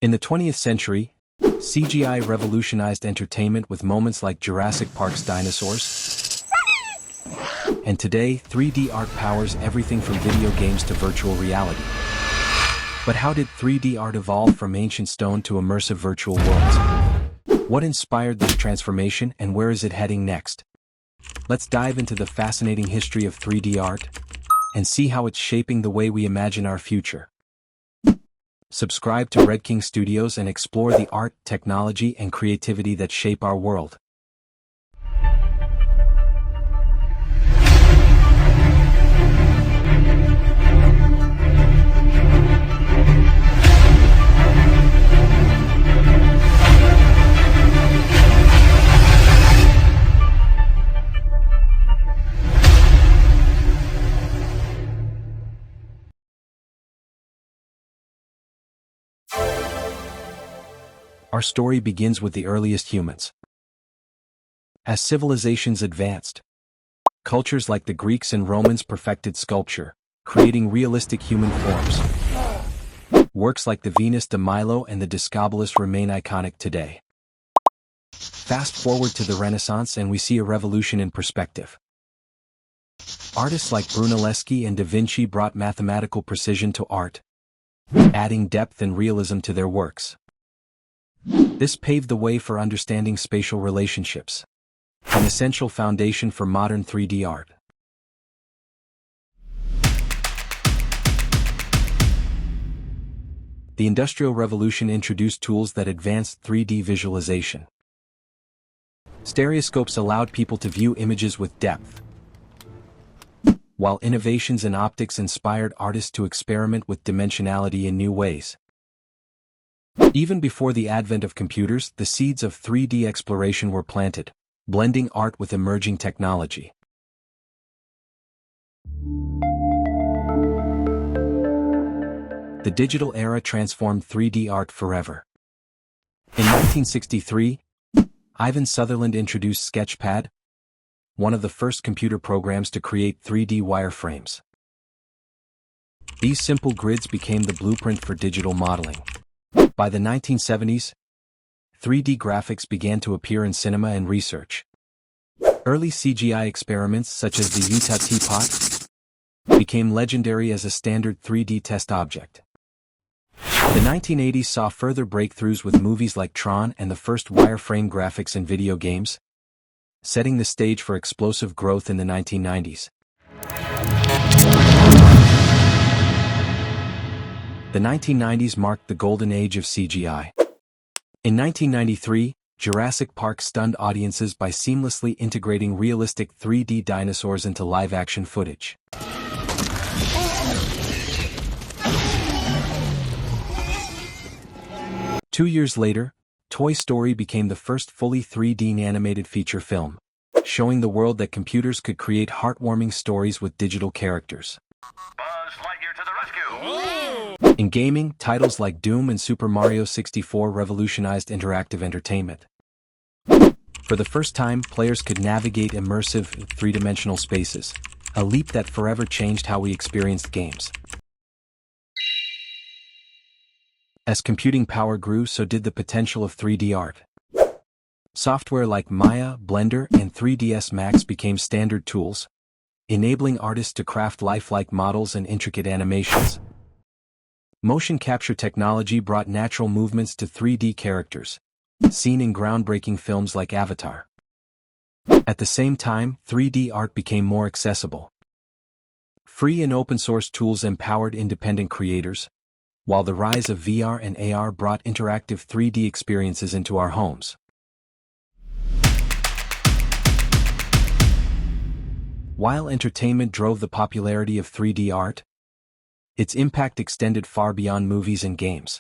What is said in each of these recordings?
In the 20th century, CGI revolutionized entertainment with moments like Jurassic Park's dinosaurs. And today, 3D art powers everything from video games to virtual reality. But how did 3D art evolve from ancient stone to immersive virtual worlds? What inspired this transformation and where is it heading next? Let's dive into the fascinating history of 3D art and see how it's shaping the way we imagine our future. Subscribe to Red King Studios and explore the art, technology, and creativity that shape our world. Our story begins with the earliest humans. As civilizations advanced, cultures like the Greeks and Romans perfected sculpture, creating realistic human forms. Works like the Venus de Milo and the Discobolus remain iconic today. Fast forward to the Renaissance and we see a revolution in perspective. Artists like Brunelleschi and Da Vinci brought mathematical precision to art, adding depth and realism to their works. This paved the way for understanding spatial relationships, an essential foundation for modern 3D art. The Industrial Revolution introduced tools that advanced 3D visualization. Stereoscopes allowed people to view images with depth, while innovations in optics inspired artists to experiment with dimensionality in new ways. Even before the advent of computers, the seeds of 3D exploration were planted, blending art with emerging technology. The digital era transformed 3D art forever. In 1963, Ivan Sutherland introduced Sketchpad, one of the first computer programs to create 3D wireframes. These simple grids became the blueprint for digital modeling. By the 1970s, 3D graphics began to appear in cinema and research. Early CGI experiments such as the Utah teapot became legendary as a standard 3D test object. The 1980s saw further breakthroughs with movies like Tron and the first wireframe graphics in video games, setting the stage for explosive growth in the 1990s. The 1990s marked the golden age of CGI. In 1993, Jurassic Park stunned audiences by seamlessly integrating realistic 3D dinosaurs into live-action footage. Two years later, Toy Story became the first fully 3D animated feature film, showing the world that computers could create heartwarming stories with digital characters. In gaming, titles like Doom and Super Mario 64 revolutionized interactive entertainment. For the first time, players could navigate immersive, three-dimensional spaces, a leap that forever changed how we experienced games. As computing power grew, so did the potential of 3D art. Software like Maya, Blender, and 3ds Max became standard tools, enabling artists to craft lifelike models and intricate animations. Motion capture technology brought natural movements to 3D characters, seen in groundbreaking films like Avatar. At the same time, 3D art became more accessible. Free and open-source tools empowered independent creators, while the rise of VR and AR brought interactive 3D experiences into our homes. While entertainment drove the popularity of 3D art, its impact extended far beyond movies and games.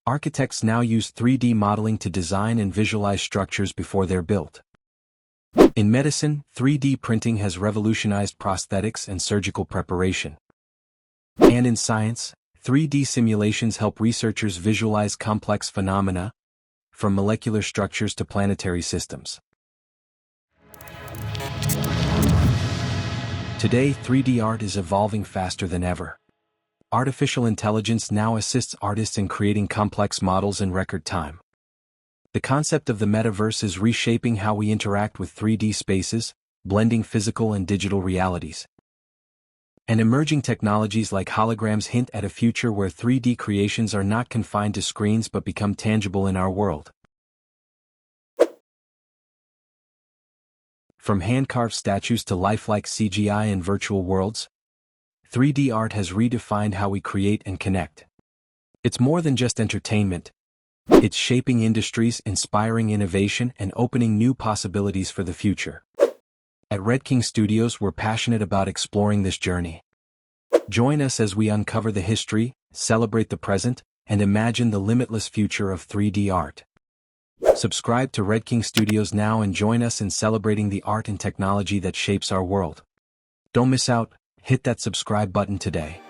Architects now use 3D modeling to design and visualize structures before they're built. In medicine, 3D printing has revolutionized prosthetics and surgical preparation. And in science, 3D simulations help researchers visualize complex phenomena, from molecular structures to planetary systems. Today, 3D art is evolving faster than ever. artificial intelligence now assists artists in creating complex models in record time. The concept of the metaverse is reshaping how we interact with 3D spaces, blending physical and digital realities. And emerging technologies like holograms hint at a future where 3D creations are not confined to screens but become tangible in our world. From hand-carved statues to lifelike CGI and virtual worlds, 3D art has redefined how we create and connect. It's more than just entertainment. It's shaping industries, inspiring innovation, and opening new possibilities for the future. At Red King Studios, we're passionate about exploring this journey. Join us as we uncover the history, celebrate the present, and imagine the limitless future of 3D art. Subscribe to Red King Studios now and join us in celebrating the art and technology that shapes our world. Don't miss out, hit that subscribe button today.